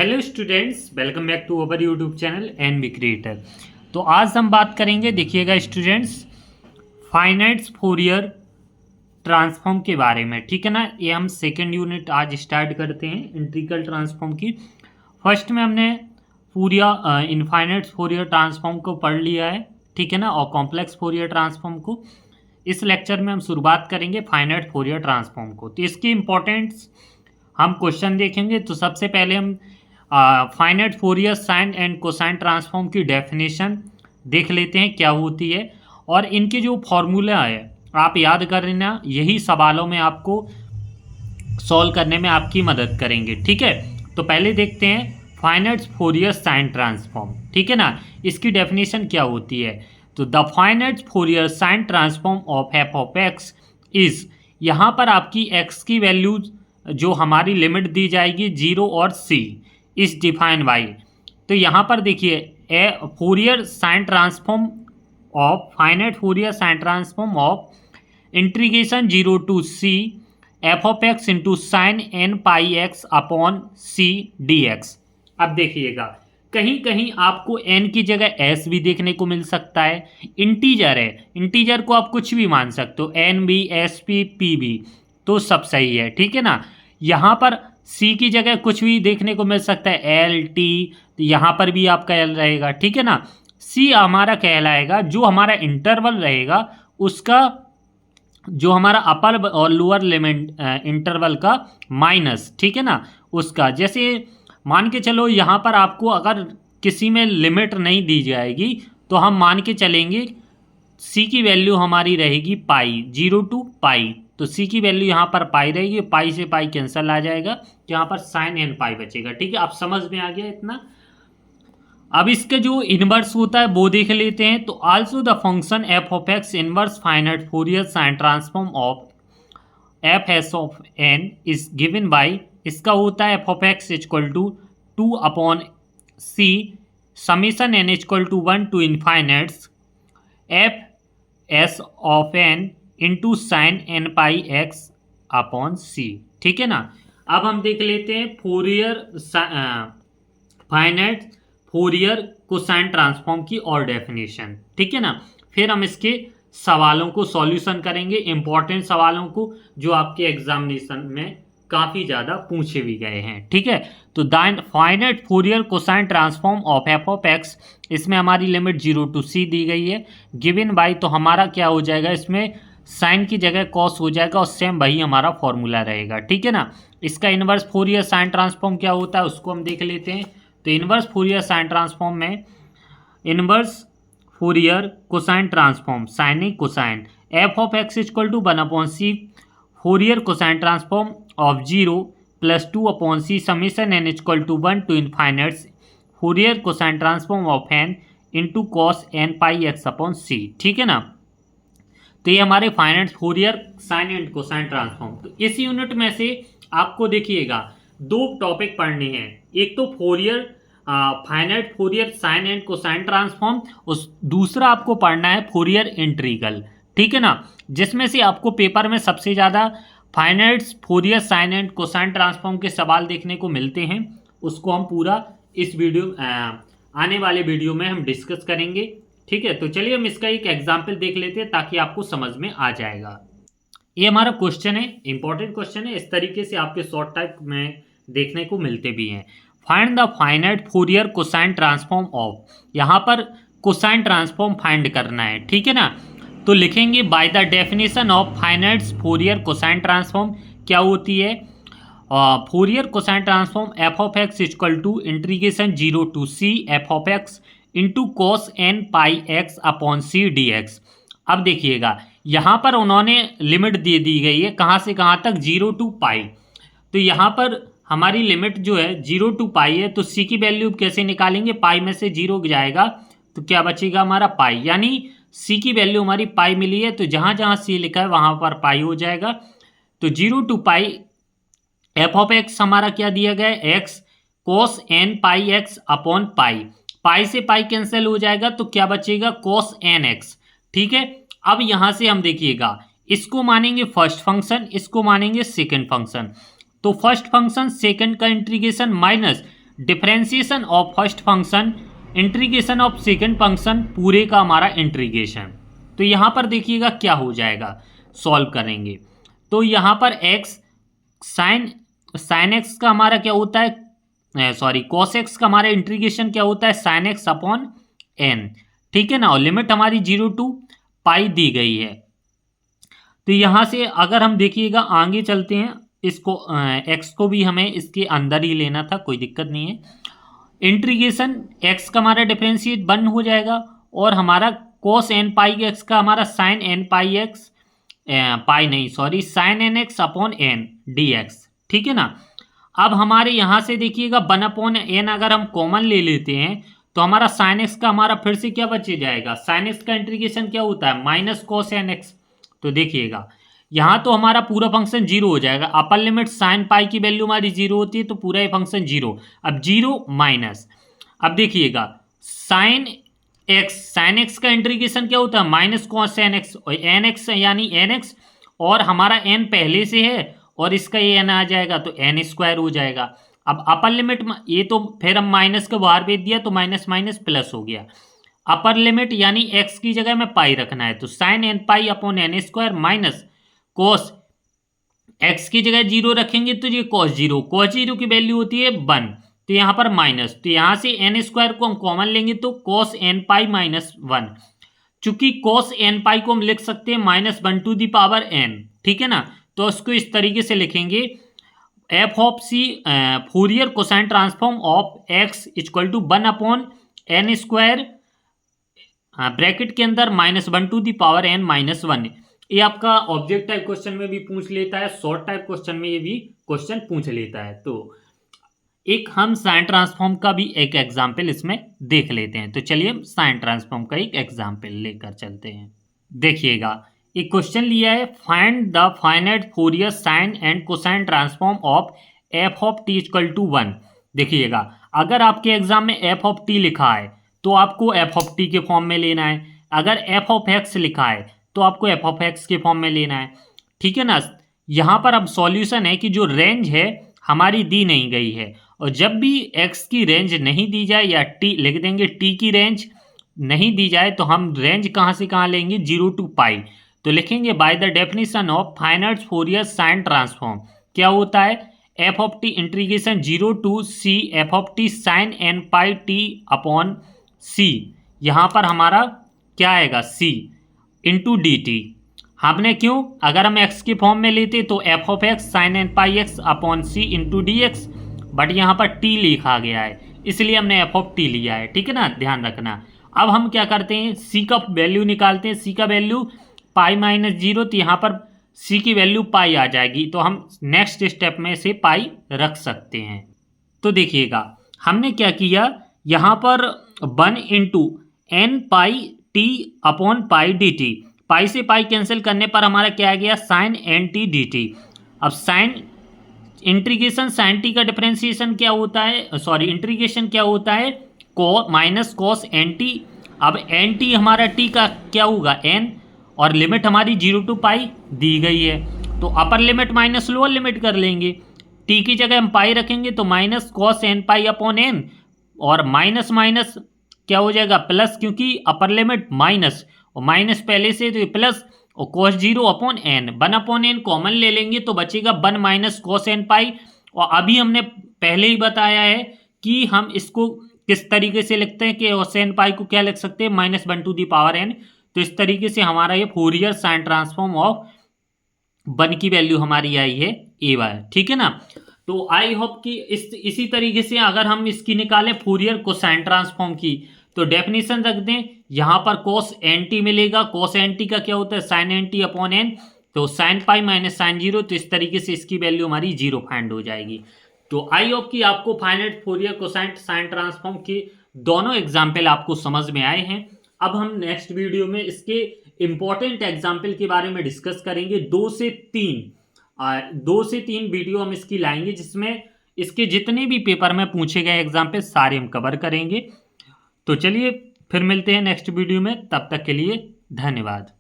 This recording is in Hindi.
Hello students, welcome back to our YouTube channel N B creator. तो आज हम बात करेंगे, देखिएगा स्टूडेंट्स, फाइनाइट फोरियर ट्रांसफॉर्म के बारे में। ठीक है ना, ये हम सेकेंड यूनिट आज स्टार्ट करते हैं इंटीग्रल ट्रांसफॉर्म की। फर्स्ट में हमने पूरा इनफाइनाइट फोरियर ट्रांसफॉर्म को पढ़ लिया है, ठीक है ना, और कॉम्प्लेक्स फोरियर ट्रांसफॉर्म को। इस लेक्चर में हम शुरुआत करेंगे फाइनाइट फोरियर ट्रांसफॉर्म को। तो इसकी इंपॉर्टेंस हम क्वेश्चन देखेंगे। तो सबसे पहले हम finite Fourier sine and cosine transform की डेफिनेशन देख लेते हैं क्या होती है, और इनके जो फॉर्मूला है आप याद कर लेना, यही सवालों में आपको सॉल्व करने में आपकी मदद करेंगे। ठीक है, तो पहले देखते हैं फाइनाइट फोरियर साइन ट्रांसफॉर्म। ठीक है ना, इसकी डेफिनेशन क्या होती है। तो the finite Fourier sine transform of F of x is, यहाँ पर आपकी एक्स की वैल्यूज जो हमारी लिमिट दी जाएगी 0 और c इस डिफाइन बाई। तो यहाँ पर देखिए a Fourier sine transform of finite Fourier sine transform of integration 0 to c F of x into sine n pi x upon c d x. अब देखिएगा, कहीं कहीं आपको n की जगह s भी देखने को मिल सकता है। इंटीजर है, इंटीजर को आप कुछ भी मान सकते हो, n भी, s भी, p भी, तो सब सही है। ठीक है ना, यहाँ पर c की जगह कुछ भी देखने को मिल सकता है, l, t, तो यहाँ पर भी आपका l रहेगा। ठीक है ना, c हमारा कहलाएगा जो हमारा इंटरवल रहेगा उसका, जो हमारा अपर और लोअर लिमिट इंटरवल का माइनस, ठीक है ना, उसका। जैसे मान के चलो यहाँ पर आपको अगर किसी में लिमिट नहीं दी जाएगी तो हम मान के चलेंगे c की वैल्यू हमारी रहेगी पाई, 0 to पाई। तो c की वैल्यू यहाँ पर पाई रहेगी, पाई से पाई कैंसिल आ जाएगा, तो यहाँ पर साइन एन पाई बचेगा। ठीक है, आप समझ में आ गया इतना। अब इसके जो इनवर्स होता है वो देख लेते हैं। तो also the function f of x inverse finite Fourier sine transform of f s of n is given by, इसका होता है f of x equal to 2 upon c summation n equal to 1 to infinites f s of n into sine n pi x upon c. ठीक है ना, अब हम देख लेते हैं Fourier finite Fourier cosine transform की और डेफिनेशन। ठीक है ना, फिर हम इसके सवालों को सॉल्यूशन करेंगे, इंपॉर्टेंट सवालों को जो आपके एग्जामिनेशन में काफ़ी ज़्यादा पूछे भी गए हैं। ठीक है, तो the finite Fourier cosine transform of F of x, इसमें हमारी लिमिट 0 to c दी गई है, गिवन बाई। तो हमारा क्या हो जाएगा, इसमें साइन की जगह कॉस हो जाएगा और सेम वही हमारा फॉर्मूला रहेगा। ठीक है ना, इसका इनवर्स फोरियर साइन ट्रांसफॉर्म क्या होता है उसको हम देख लेते हैं। तो इनवर्स फोरियर साइन ट्रांसफॉर्म में inverse Fourier cosine transform sine cosine f of x equal to 1 upon c Fourier cosine transform of 0 plus 2 upon c summation n equal to 1 to infinites Fourier cosine transform of n into cos n pi x upon c. ठीक है ना, तो ये हमारे finite Fourier sine and cosine transform. तो इस यूनिट में से आपको देखिएगा 2 टॉपिक पढ़ने हैं, एक तो Fourier finite Fourier sine and cosine transform, उस दूसरा आपको पढ़ना है फोरियर इंटीग्रल। ठीक है ना, जिसमें से आपको पेपर में सबसे ज़्यादा finite Fourier sine and cosine transform के सवाल देखने को मिलते हैं, उसको हम पूरा इस वीडियो आने वाले वीडियो में हम डिस्कस करेंगे। ठीक है, तो चलिए हम इसका एक एग्जाम्पल देख लेते हैं ताकि आपको समझ में आ जाएगा। ये हमारा क्वेश्चन है, इंपॉर्टेंट क्वेश्चन है, इस तरीके से आपके शॉर्ट टाइप में देखने को मिलते भी हैं। Find the finite Fourier cosine transform of, यहाँ पर कोसाइन ट्रांसफॉर्म फाइंड करना है। ठीक है ना, तो लिखेंगे by the definition of finite Fourier cosine transform क्या होती है। Fourier cosine transform F of x equal to integration 0 to c F of x into cos n pi x upon c d x. अब देखिएगा यहाँ पर उन्होंने लिमिट दे दी गई है, कहाँ से कहाँ तक, 0 to पाई। तो यहाँ पर हमारी लिमिट जो है 0 to पाई है, तो c की वैल्यू कैसे निकालेंगे, पाई में से 0 जाएगा तो क्या बचेगा हमारा पाई, यानी c की वैल्यू हमारी पाई मिली है, तो जहाँ जहाँ c लिखा है वहाँ पर पाई हो जाएगा। तो 0 to pi F of x हमारा क्या दिया गया है, एक्स कोस N pi x upon pi, पाई से पाई कैंसिल हो जाएगा तो क्या बचेगा, कोस एन एक्स। ठीक है, अब यहाँ से हम देखिएगा इसको मानेंगे फर्स्ट फंक्शन, इसको मानेंगे सेकंड फंक्शन। तो फर्स्ट फंक्शन सेकंड का integration minus differentiation of first function, integration of second function, पूरे का हमारा इंटीग्रेशन। तो यहाँ पर देखिएगा क्या हो जाएगा, सॉल्व करेंगे तो यहाँ पर x साइन एक्स का हमारा क्या होता है, सॉरी कॉस एक्स का हमारा इंटीग्रेशन क्या होता है, साइन एक्स अपॉन एन, ठीक है ना। और लिमिट हमारी 0 to पाई दी गई है। तो यहाँ से अगर हम देखिएगा आगे चलते हैं, इसको एक्स को भी हमें इसके अंदर ही लेना था, कोई दिक्कत नहीं है। इंटीग्रेशन एक्स का हमारा डिफरेंशिएट 1 हो जाएगा और हमारा कॉस एन पाई एक्स का हमारा sine n pi x, pi नहीं sorry sine n x upon n d x, ठीक है ना। अब हमारे यहाँ से देखिएगा 1 अपॉन एन अगर हम कॉमन ले लेते हैं तो हमारा साइन एक्स का हमारा फिर से क्या बचे जाएगा, साइन एक्स का इंटीग्रेशन क्या होता है, माइनस कॉस एन एक्स। तो देखिएगा यहाँ तो हमारा पूरा फंक्शन 0 हो जाएगा, अपर लिमिट साइन पाई की वैल्यू हमारी 0 होती है तो पूरा ये फंक्शन 0। अब 0 माइनस, अब देखिएगा साइन एक्स का इंटीग्रेशन क्या होता है, माइनस कॉस एन एक्स, और एन एक्स यानी एन एक्स, और हमारा एन पहले से है और इसका ये एन आ जाएगा तो एन स्क्वायर हो जाएगा। अब अपर लिमिट ये तो फिर हम माइनस को बाहर भेज दिया तो माइनस माइनस प्लस हो गया। अपर लिमिट यानी एक्स की जगह में पाई रखना है तो sine n pi upon n square minus cos x की जगह 0 रखेंगे तो ये कॉस 0 की वैल्यू होती है 1, तो यहाँ पर माइनस, तो यहाँ से एन स्क्वायर को हम कॉमन लेंगे तो कॉस एन पाई माइनस 1। चूंकि कॉस एन पाई को हम लिख सकते हैं -1 to the power n, ठीक है ना। तो उसको इस तरीके से लिखेंगे, F of c Fourier cosine transform of x equal to 1 upon n square, bracket के अंदर -1 to the power n minus 1। ये आपका ऑब्जेक्ट टाइप क्वेश्चन में भी पूछ लेता है, शॉर्ट टाइप क्वेश्चन में ये भी क्वेश्चन पूछ लेता है। तो एक हम साइन ट्रांसफॉर्म का भी एक एग्जाम्पल इसमें देख लेते हैं। तो चलिए हम साइन ट्रांसफॉर्म का एक एग्जाम्पल लेकर चलते हैं। देखिएगा एक क्वेश्चन लिया है, find the finite Fourier sine and cosine transform of F of T equal to 1। देखिएगा अगर आपके एग्जाम में एफ ऑफ टी लिखा है तो आपको एफ ऑफ टी के फॉर्म में लेना है, अगर एफ ऑफ एक्स लिखा है तो आपको एफ ऑफ एक्स के फॉर्म में लेना है, ठीक है ना। यहाँ पर अब सॉल्यूशन है कि जो रेंज है हमारी दी नहीं गई है, और जब भी x की रेंज नहीं दी जाए या t लिख देंगे, t की रेंज नहीं दी जाए तो हम रेंज कहाँ से कहाँ लेंगे, 0 to पाई। तो लिखेंगे by the definition of finite Fourier sine transform क्या होता है, f of t integration 0 to c F of t sine n pi t upon c, यहाँ पर हमारा क्या आएगा c इंटू डी टी। हमने क्यों, अगर हम x के फॉर्म में लेते तो F of x sine n pi x upon c into d x, but यहाँ पर t लिखा गया है इसलिए हमने एफ ऑफ टी लिया है, ठीक है ना, ध्यान रखना। अब हम क्या करते हैं, c का वैल्यू निकालते हैं, c का वैल्यू पाई माइनस 0, तो यहाँ पर c की वैल्यू पाई आ जाएगी, तो हम नेक्स्ट स्टेप में से पाई रख सकते हैं। तो देखिएगा हमने क्या किया, यहाँ पर 1 into n pi t upon pi d t, pi से पाई कैंसिल करने पर हमारा क्या आ गया, sine n t d t. अब साइन इंटीग्रेशन साइन टी का डिफरेंशिएशन क्या होता है, सॉरी इंटीग्रेशन क्या होता है, माइनस कॉस एन टी। अब एन टी हमारा टी का क्या होगा एन, और लिमिट हमारी 0 to पाई दी गई है, तो upper limit minus lower limit कर लेंगे, टी की जगह हम पाई रखेंगे तो minus cos n pi upon n, और माइनस माइनस क्या हो जाएगा प्लस, क्योंकि अपर लिमिट माइनस और माइनस पहले से तो प्लस, और cos 0 upon n, 1 upon n common ले लेंगे तो बचेगा 1 माइनस कॉस एन पाई। और अभी हमने पहले ही बताया है कि हम इसको किस तरीके से लिखते हैं कि कॉस एन पाई को क्या लिख सकते हैं, -1 to the power n। तो इस तरीके से हमारा ये फोरियर साइन ट्रांसफॉर्म ऑफ 1 की वैल्यू हमारी आई है ए वाई, ठीक है ना। तो आई होप कि इसी तरीके से अगर हम इसकी निकालें फोरियर कोसाइन ट्रांसफॉर्म की, तो डेफिनेशन रख दें, यहाँ पर cos एन टी मिलेगा, cos एन टी का क्या होता है sine n T upon n, तो साइन पाई माइनस साइन 0, तो इस तरीके से इसकी वैल्यू हमारी 0 फाइंड हो जाएगी। तो आई होप कि आपको finite Fourier cosine sign transform के दोनों एग्जाम्पल आपको समझ में आए हैं। अब हम नेक्स्ट वीडियो में इसके इम्पोर्टेंट एग्जाम्पल के बारे में डिस्कस करेंगे। 2 से 3 वीडियो हम इसकी लाएंगे, जिसमें इसके जितने भी पेपर में पूछे गए एग्जाम्पल सारे हम कवर करेंगे। तो चलिए फिर मिलते हैं नेक्स्ट वीडियो में, तब तक के लिए धन्यवाद।